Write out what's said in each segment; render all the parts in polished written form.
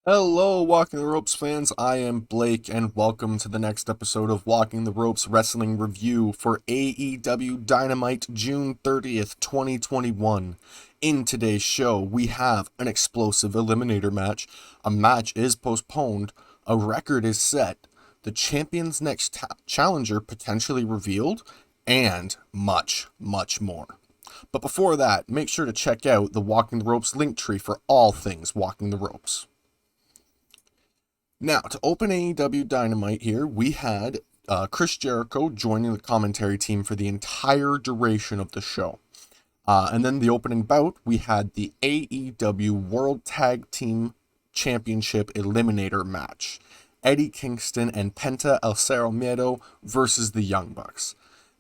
Hello, Walking the Ropes fans. I am Blake, and welcome to the next episode of Walking the Ropes Wrestling Review for AEW Dynamite June 30th, 2021. In today's show, we have an explosive eliminator match, a match is postponed, a record is set, the champion's next challenger potentially revealed, and much, much more. But before that, make sure to check out the Walking the Ropes link tree for all things Walking the Ropes. Now, to open AEW Dynamite here, we had Chris Jericho joining the commentary team for the entire duration of the show. And then the opening bout, we had the AEW World Tag Team Championship Eliminator match. Eddie Kingston and Penta El Cero Miedo versus the Young Bucks.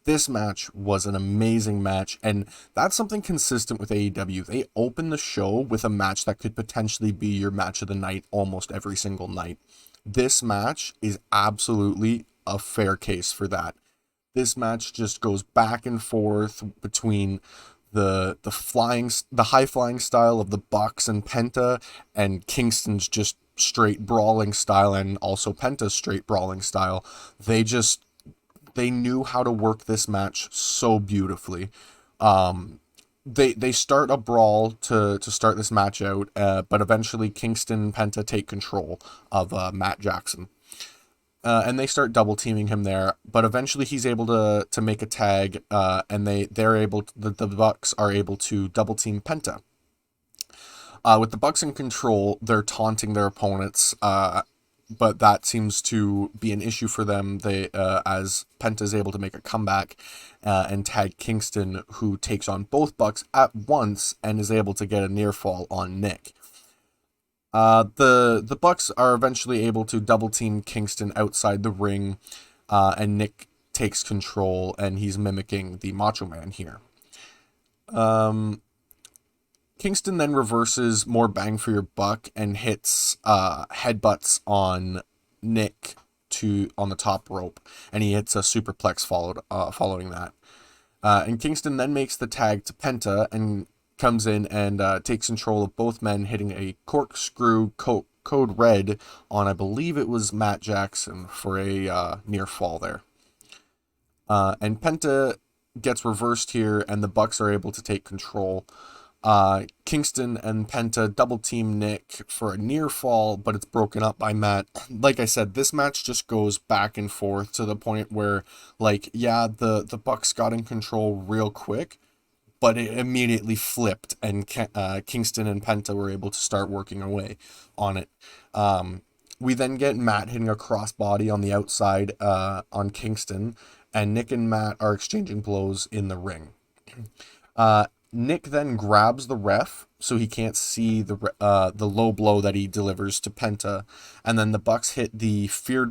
This match was an amazing match, and that's something consistent with AEW. They open the show with a match that could potentially be your match of the night almost every single night. This match is absolutely a fair case for that. This match just goes back and forth between the high flying style of the Bucks and Penta, and Kingston's just straight brawling style, and also Penta's straight brawling style. They knew how to work this match so beautifully. They start a brawl to start this match out, but eventually Kingston and Penta take control of Matt Jackson. And they start double teaming him there, but eventually he's able to make a tag, and the Bucks are able to double team Penta. With the Bucks in control, they're taunting their opponents, but that seems to be an issue for them. As Penta is able to make a comeback and tag Kingston, who takes on both Bucks at once and is able to get a near fall on Nick. The Bucks are eventually able to double team Kingston outside the ring, and Nick takes control, and he's mimicking the Macho Man here. Kingston then reverses more bang for your buck and hits headbutts on Nick on the top rope, and he hits a superplex following that. And Kingston then makes the tag to Penta and comes in and takes control of both men, hitting a corkscrew code red on, I believe it was Matt Jackson, for a near fall there. And Penta gets reversed here, and the Bucks are able to take control. Kingston and Penta double team Nick for a near fall, but it's broken up by Matt. Like I said, this match just goes back and forth to the point where, the Bucks got in control real quick, but it immediately flipped, and Kingston and Penta were able to start working away on it. We then get Matt hitting a crossbody on the outside on Kingston, and Nick and Matt are exchanging blows in the ring. Nick then grabs the ref so he can't see the low blow that he delivers to Penta, and then the Bucks hit the Fear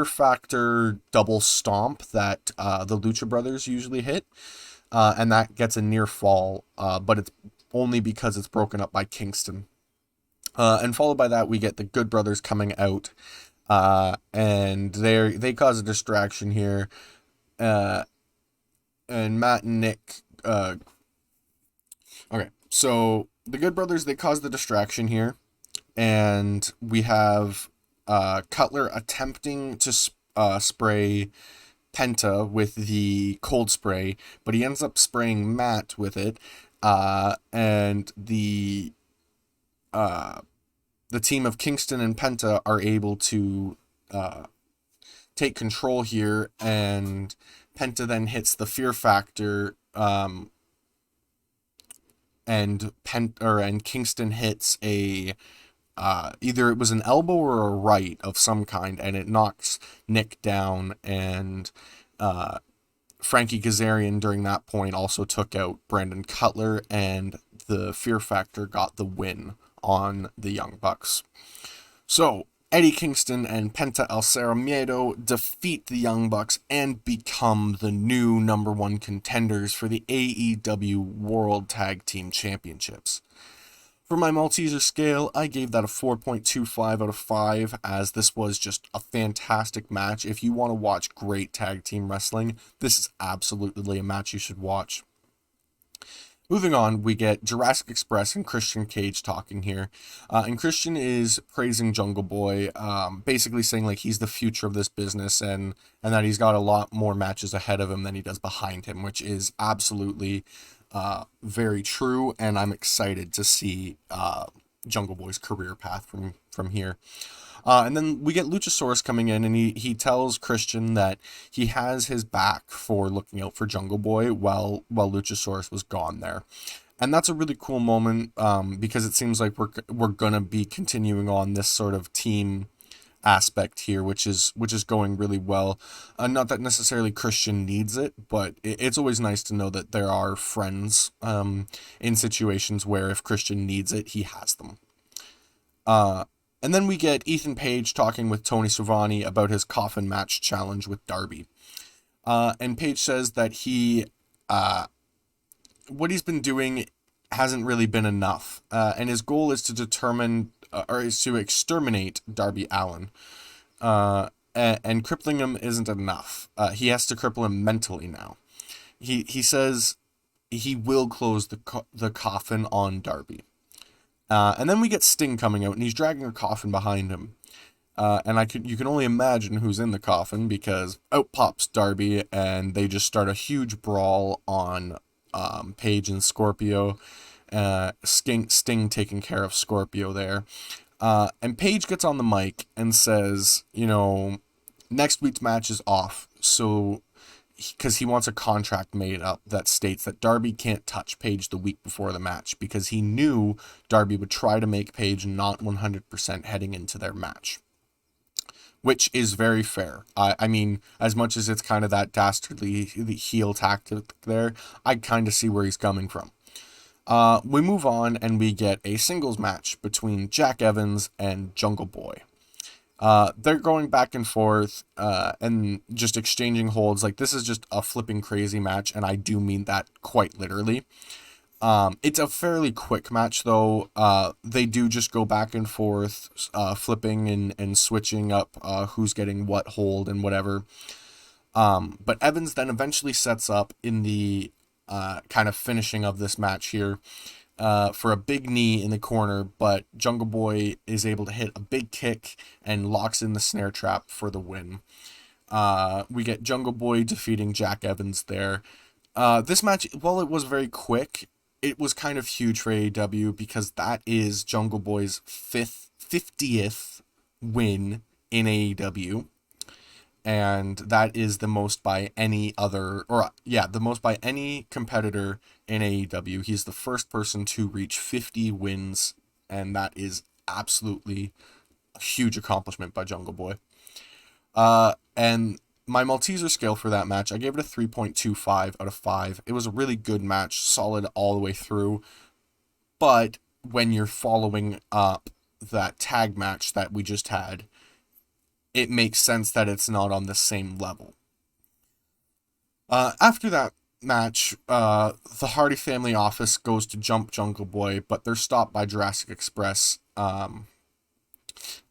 Factor double stomp that the Lucha Brothers usually hit, and that gets a near fall, but it's only because it's broken up by Kingston. And followed by that, we get the Good Brothers coming out, and they cause a distraction here, and Matt and Nick. Okay, so the Good Brothers, they cause the distraction here, and we have Cutler attempting to spray Penta with the cold spray, but he ends up spraying Matt with it, and the team of Kingston and Penta are able to take control here, and Penta then hits the Fear Factor, and Kingston hits a either it was an elbow or a right of some kind, and it knocks Nick down, and Frankie Kazarian during that point also took out Brandon Cutler, and the Fear Factor got the win on the Young Bucks. So Eddie Kingston and Penta El Cero Miedo defeat the Young Bucks and become the new number one contenders for the AEW World Tag Team Championships. For my Malteser scale, I gave that a 4.25 out of 5, as this was just a fantastic match. If you want to watch great tag team wrestling, this is absolutely a match you should watch. Moving on, we get Jurassic Express and Christian Cage talking here. And Christian is praising Jungle Boy, basically saying like he's the future of this business and that he's got a lot more matches ahead of him than he does behind him, which is absolutely very true. And I'm excited to see Jungle Boy's career path from here. And then we get Luchasaurus coming in, and he tells Christian that he has his back for looking out for Jungle Boy while Luchasaurus was gone there. And that's a really cool moment because it seems like we're gonna be continuing on this sort of team aspect here, which is going really well. Not that necessarily Christian needs it, but it's always nice to know that there are friends in situations where if Christian needs it, he has them. And then we get Ethan Page talking with Tony Schiavone about his coffin match challenge with Darby. And Page says that what he's been doing hasn't really been enough. And his goal is to is to exterminate Darby Allin. And crippling him isn't enough. He has to cripple him mentally now. He says he will close the coffin on Darby. And then we get Sting coming out, and he's dragging a coffin behind him. And you can only imagine who's in the coffin because out pops Darby, and they just start a huge brawl on Page and Scorpio. Sting taking care of Scorpio there. And Page gets on the mic and says, next week's match is off, so because he wants a contract made up that states that Darby can't touch Page the week before the match because he knew Darby would try to make Page not 100% heading into their match. Which is very fair. I mean, as much as it's kind of that dastardly heel tactic there, I kind of see where he's coming from. We move on and we get a singles match between Jack Evans and Jungle Boy. They're going back and forth and just exchanging holds. Like, this is just a flipping crazy match, and I do mean that quite literally. It's a fairly quick match, though. They do just go back and forth, flipping and switching up who's getting what hold and whatever. But Evans then eventually sets up in the kind of finishing of this match here for a big knee in the corner, but Jungle Boy is able to hit a big kick and locks in the snare trap for the win. We get Jungle Boy defeating Jack Evans there. This match, while it was very quick, it was kind of huge for AEW because that is Jungle Boy's 50th win in AEW. And that is the most by any the most by any competitor in AEW. He's the first person to reach 50 wins, and that is absolutely a huge accomplishment by Jungle Boy. And my Malteser scale for that match, I gave it a 3.25 out of 5. It was a really good match, solid all the way through. But when you're following up that tag match that we just had, it makes sense that it's not on the same level. After that match, the Hardy family office goes to jump Jungle Boy, but they're stopped by Jurassic Express,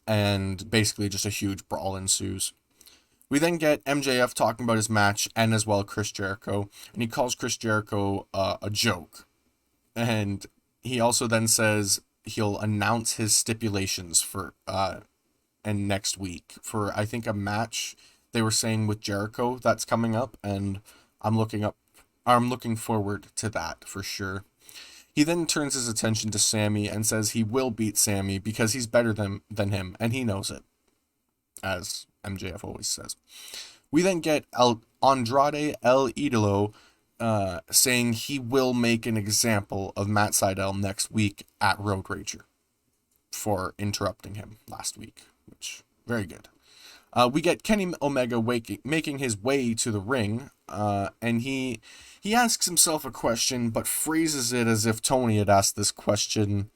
and basically just a huge brawl ensues. We then get MJF talking about his match and as well Chris Jericho, and he calls Chris Jericho a joke. And he also then says he'll announce his stipulations for and next week for, I think, a match they were saying with Jericho that's coming up, and I'm looking forward to that for sure. He then turns his attention to Sammy and says he will beat Sammy because he's better than him, and he knows it, as MJF always says. We then get Andrade El Idolo saying he will make an example of Matt Sydal next week at Road Rager for interrupting him last week, which, very good. We get Kenny Omega making his way to the ring, and he asks himself a question, but phrases it as if Tony had asked this question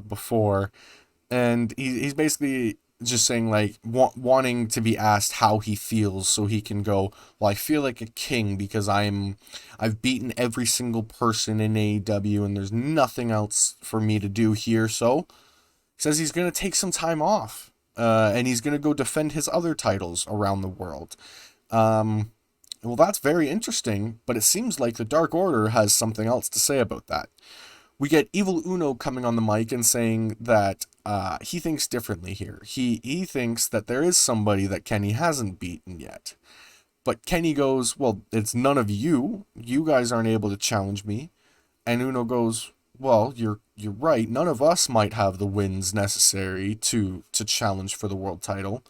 before, and he's basically just saying, like, wanting to be asked how he feels so he can go, well, I feel like a king because I've beaten every single person in AEW and there's nothing else for me to do here, so he says he's going to take some time off, and he's going to go defend his other titles around the world. Well, that's very interesting, but it seems like the Dark Order has something else to say about that. We get Evil Uno coming on the mic and saying that he thinks differently here. He thinks that there is somebody that Kenny hasn't beaten yet. But Kenny goes, well, it's none of you. You guys aren't able to challenge me. And Uno goes, well, you're right. None of us might have the wins necessary to challenge for the world title.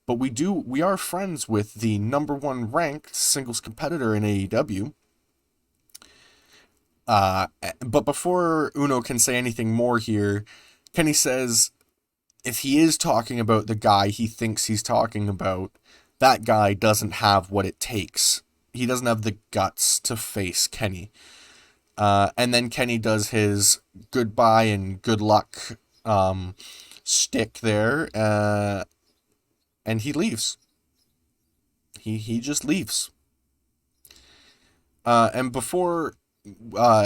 But we are friends with the number one ranked singles competitor in AEW. But before Uno can say anything more here, Kenny says if he is talking about the guy he thinks he's talking about, that guy doesn't have what it takes. He doesn't have the guts to face Kenny. And then Kenny does his goodbye and good luck shtick there, and he leaves. He just leaves. And before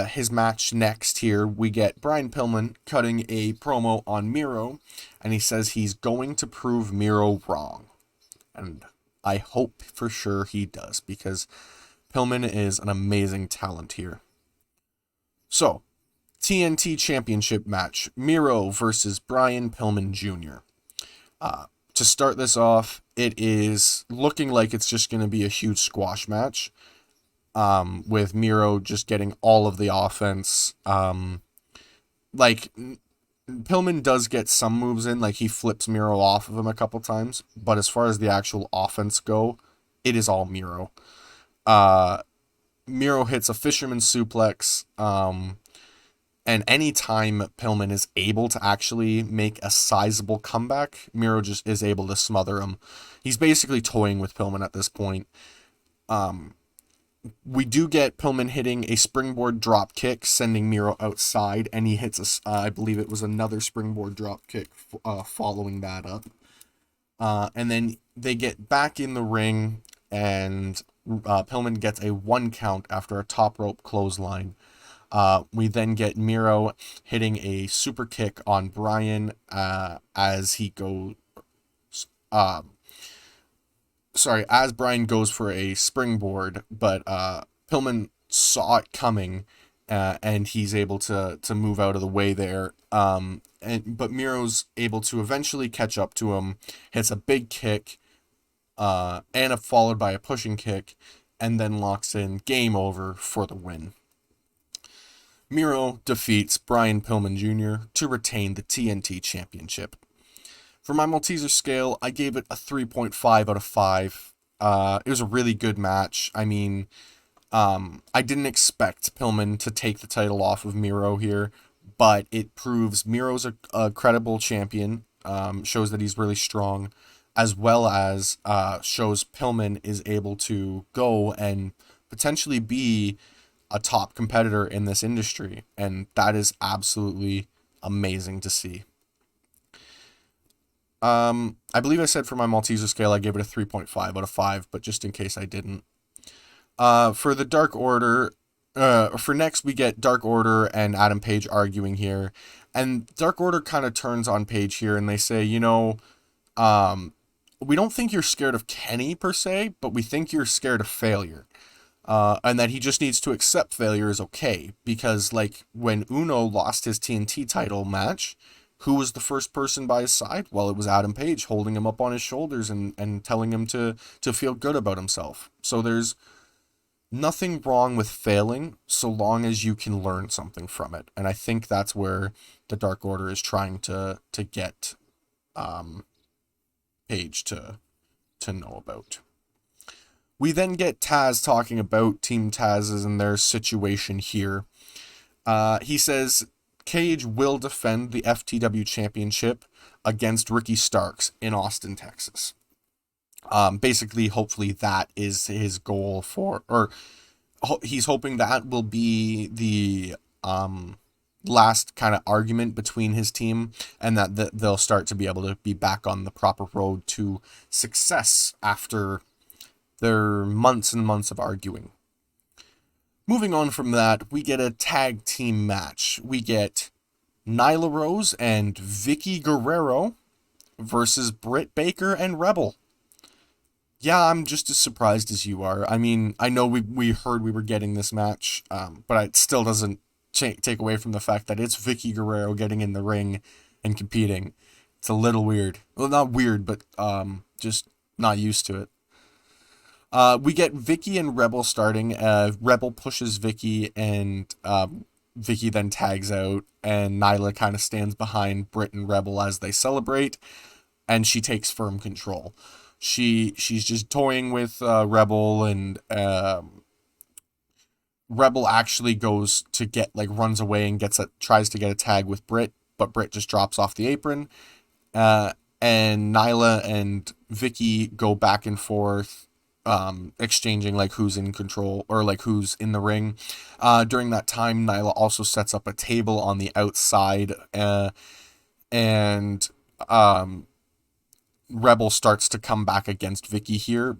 his match next here, we get Brian Pillman cutting a promo on Miro, and he says he's going to prove Miro wrong. And I hope for sure he does, because Pillman is an amazing talent here. So, TNT Championship match, Miro versus Brian Pillman Jr. To start this off, it is looking like it's just going to be a huge squash match, with Miro just getting all of the offense. Like, Pillman does get some moves in, like he flips Miro off of him a couple times, but as far as the actual offense go, it is all Miro. Miro hits a fisherman suplex, and anytime Pillman is able to actually make a sizable comeback, Miro just is able to smother him. He's basically toying with Pillman at this point. We do get Pillman hitting a springboard drop kick, sending Miro outside, and he hits I believe it was another springboard drop kick following that up. And then they get back in the ring, and Pillman gets a 1 count after a top rope clothesline. We then get Miro hitting a super kick on Brian as Brian goes for a springboard, but Pillman saw it coming, and he's able to move out of the way there. But Miro's able to eventually catch up to him, hits a big kick, and followed by a pushing kick, and then locks in game over for the win. Miro defeats Brian Pillman Jr. to retain the TNT Championship. For my Malteser scale, I gave it a 3.5 out of 5. It was a really good match. I mean, I didn't expect Pillman to take the title off of Miro here, but it proves Miro's a credible champion, shows that he's really strong, as well as shows Pillman is able to go and potentially be a top competitor in this industry, and that is absolutely amazing to see. I believe I said for my Malteser scale I gave it a 3.5 out of 5, but just in case I didn't. For the Dark Order, for next we get Dark Order and Adam Page arguing here, and Dark Order kind of turns on Page here, and they say, we don't think you're scared of Kenny per se, but we think you're scared of failure. And that he just needs to accept failure is okay, because like when Uno lost his TNT title match, who was the first person by his side? Well, it was Adam Page, holding him up on his shoulders and telling him to feel good about himself. So there's nothing wrong with failing so long as you can learn something from it. And I think that's where the Dark Order is trying to get Page to know about. We then get Taz talking about Team Tazzes and their situation here. He says Cage will defend the FTW Championship against Ricky Starks in Austin, Texas. Basically, hopefully that is his goal he's hoping that will be the last kind of argument between his team, and that they'll start to be able to be back on the proper road to success after their months and months of arguing. Moving on from that, we get a tag team match. We get Nyla Rose and Vicky Guerrero versus Britt Baker and Rebel. Yeah, I'm just as surprised as you are. I mean, I know we heard we were getting this match, but it still doesn't take away from the fact that it's Vicky Guerrero getting in the ring and competing. It's a little weird. Well, not weird, but just not used to it. We get Vicky and Rebel starting. Rebel pushes Vicky, and Vicky then tags out, and Nyla kind of stands behind Brit and Rebel as they celebrate, and she takes firm control. She's just toying with Rebel, and Rebel actually goes to get like runs away and tries to get a tag with Brit, but Brit just drops off the apron. Uh, and Nyla and Vicky go back and forth, exchanging like who's in control or like who's in the ring. During that time, Nyla also sets up a table on the outside, and um, Rebel starts to come back against Vicky here.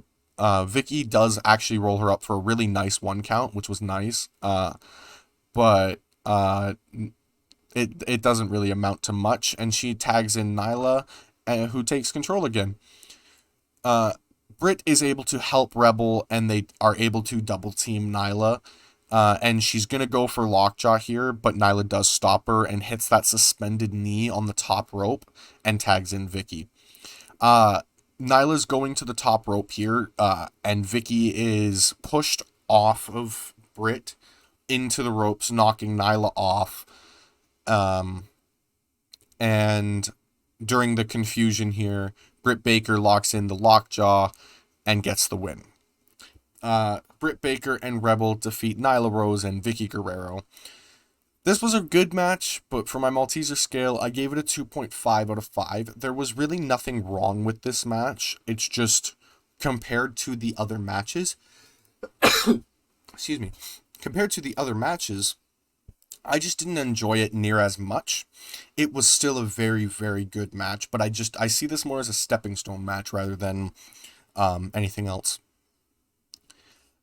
Vicky does actually roll her up for a really nice one count, which was nice. But it doesn't really amount to much, and she tags in Nyla, who takes control again. Uh, Brit is able to help Rebel, and they are able to double team Nyla. And she's gonna go for lockjaw here, but Nyla does stop her and hits that suspended knee on the top rope and tags in Vicky. Uh, Nyla's going to the top rope here, and Vicky is pushed off of Brit into the ropes, knocking Nyla off. Um, and during the confusion here, Britt Baker locks in the lockjaw and gets the win. Britt Baker and Rebel defeat Nyla Rose and Vicky Guerrero. This was a good match, but for my Malteser scale, I gave it a 2.5 out of 5. There was really nothing wrong with this match. It's just compared to the other matches. Excuse me. Compared to the other matches, I just didn't enjoy it near as much. It was still a very, very good match, but I see this more as a stepping stone match rather than anything else.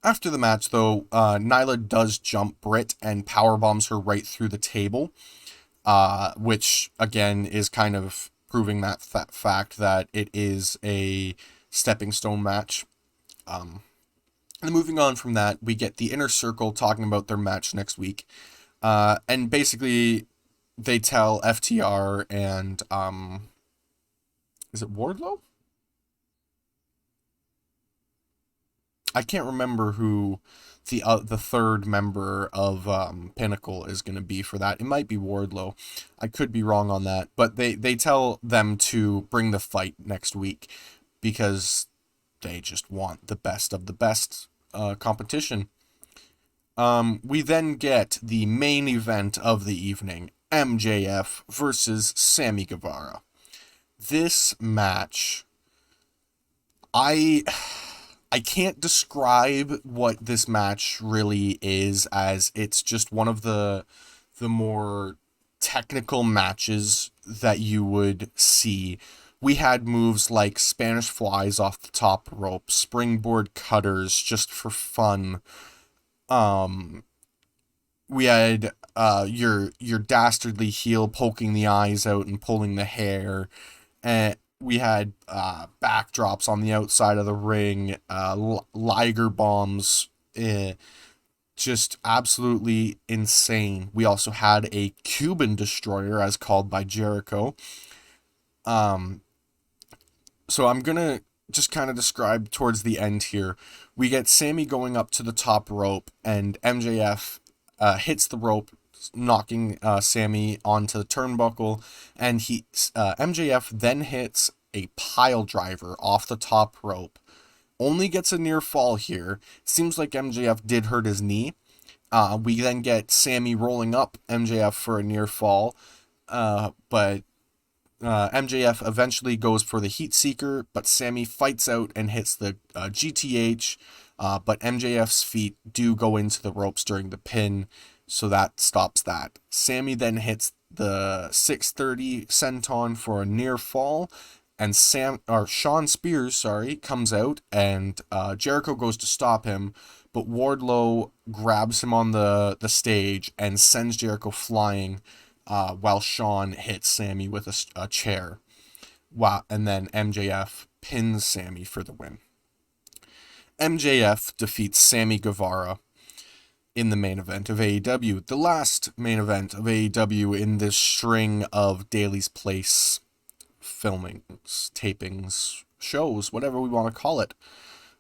After the match, though, Nyla does jump Brit and power bombs her right through the table, which again is kind of proving that fact that it is a stepping stone match. And moving on from that, we get the Inner Circle talking about their match next week. And basically, they tell FTR and, is it Wardlow? I can't remember who the third member of Pinnacle is going to be for that. It might be Wardlow. I could be wrong on that. But they tell them to bring the fight next week because they just want the best of the best competition. We then get the main event of the evening, MJF versus Sammy Guevara. This match, I can't describe what this match really is, as it's just one of the more technical matches that you would see. We had moves like Spanish flies off the top rope, springboard cutters just for fun. We had your dastardly heel poking the eyes out and pulling the hair, and we had backdrops on the outside of the ring, Liger bombs, just absolutely insane. We also had a Cuban destroyer, as called by Jericho. So I'm gonna just kind of describe towards the end here. We get Sammy going up to the top rope, and MJF hits the rope, knocking Sammy onto the turnbuckle, and MJF then hits a pile driver off the top rope. Only gets a near fall here. Seems like MJF did hurt his knee. We then get Sammy rolling up MJF for a near fall, but MJF eventually goes for the Heat Seeker, but Sammy fights out and hits the GTH, but MJF's feet do go into the ropes during the pin, so that stops that. Sammy then hits the 630 senton for a near fall, and Sean Spears, comes out, and Jericho goes to stop him, but Wardlow grabs him on the stage and sends Jericho flying, while Sean hits Sammy with a chair. Wow, and then MJF pins Sammy for the win. MJF defeats Sammy Guevara in the main event of AEW, the last main event of AEW in this string of Daily's Place filmings, tapings, shows, whatever we want to call it.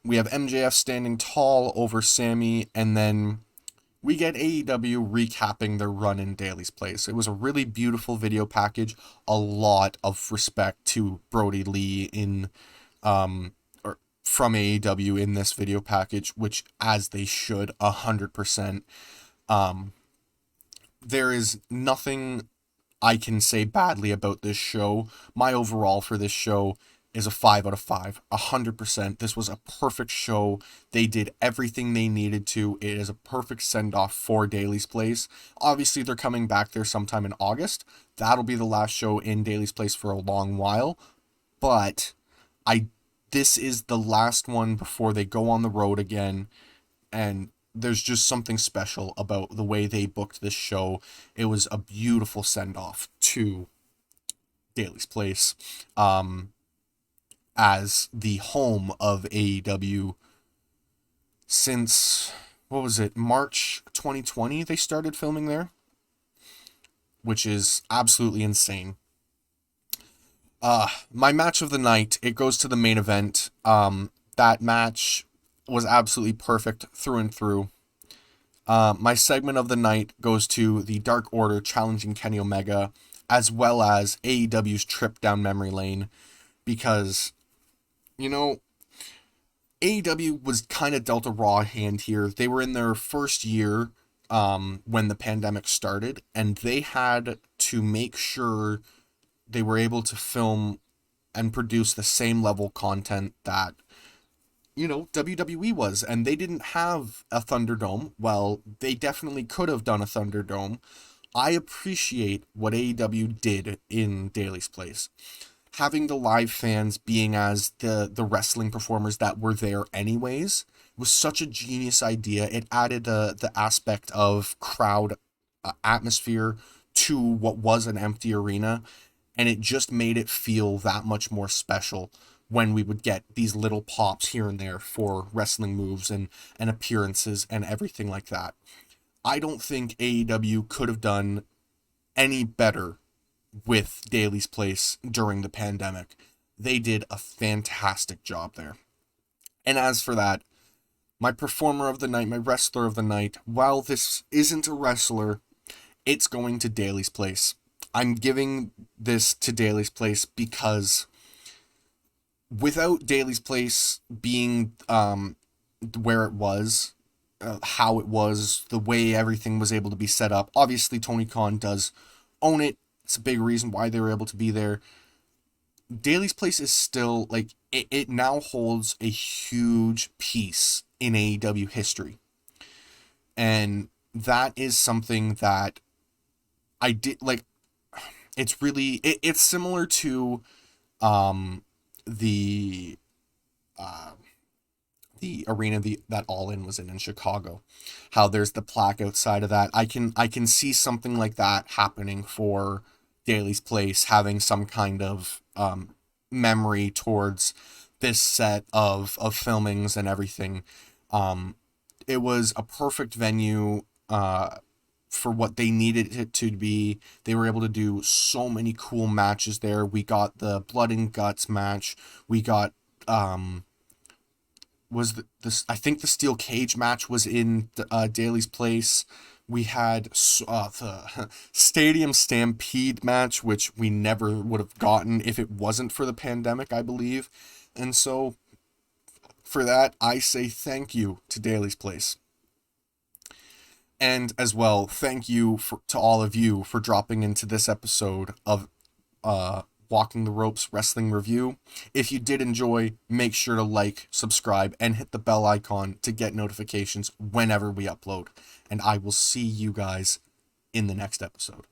We have MJF standing tall over Sammy, and then we get AEW recapping their run in Daily's Place. It was a really beautiful video package, a lot of respect to Brody Lee in or from AEW in this video package, which, as they should, 100%. There is nothing I can say badly about this show. My overall for this show is a 5 out of 5, 100%. This was a perfect show. They did everything they needed to. It is a perfect send-off for Daily's Place. Obviously, they're coming back there sometime in August. That'll be the last show in Daily's Place for a long while. But this is the last one before they go on the road again. And there's just something special about the way they booked this show. It was a beautiful send-off to Daily's Place. As the home of AEW since, what was it, March 2020 they started filming there, which is absolutely insane. My match of the night, it goes to the main event. That match was absolutely perfect through and through. My segment of the night goes to the Dark Order challenging Kenny Omega, as well as AEW's trip down memory lane, because AEW was kind of dealt a raw hand here. They were in their first year when the pandemic started, and they had to make sure they were able to film and produce the same level content that, WWE was. And they didn't have a Thunderdome. Well, they definitely could have done a Thunderdome. I appreciate what AEW did in Daily's Place. Having the live fans being as the wrestling performers that were there anyways was such a genius idea. It added the aspect of crowd atmosphere to what was an empty arena, and it just made it feel that much more special when we would get these little pops here and there for wrestling moves and appearances and everything like that. I don't think AEW could have done any better with Daily's Place during the pandemic. They did a fantastic job there. And as for that, my performer of the night, my wrestler of the night, while this isn't a wrestler, it's going to Daily's Place. I'm giving this to Daily's Place because without Daily's Place being where it was, how it was, the way everything was able to be set up, obviously Tony Khan does own it. It's a big reason why they were able to be there. Daily's Place is still, it now holds a huge piece in AEW history. And that is something that I did, it's really, it's similar to the arena that All In was in Chicago. How there's the plaque outside of that. I can see something like that happening for Daily's Place, having some kind of memory towards this set of filmings and everything. It was a perfect venue for what they needed it to be. They were able to do so many cool matches there. We got the Blood and Guts match. We got I think the Steel Cage match was in Daily's Place. We had the Stadium Stampede match, which we never would have gotten if it wasn't for the pandemic, I believe. And so, for that, I say thank you to Daily's Place. And as well, thank you to all of you for dropping into this episode of Walking the Ropes Wrestling Review. If you did enjoy, make sure to like, subscribe, and hit the bell icon to get notifications whenever we upload. And I will see you guys in the next episode.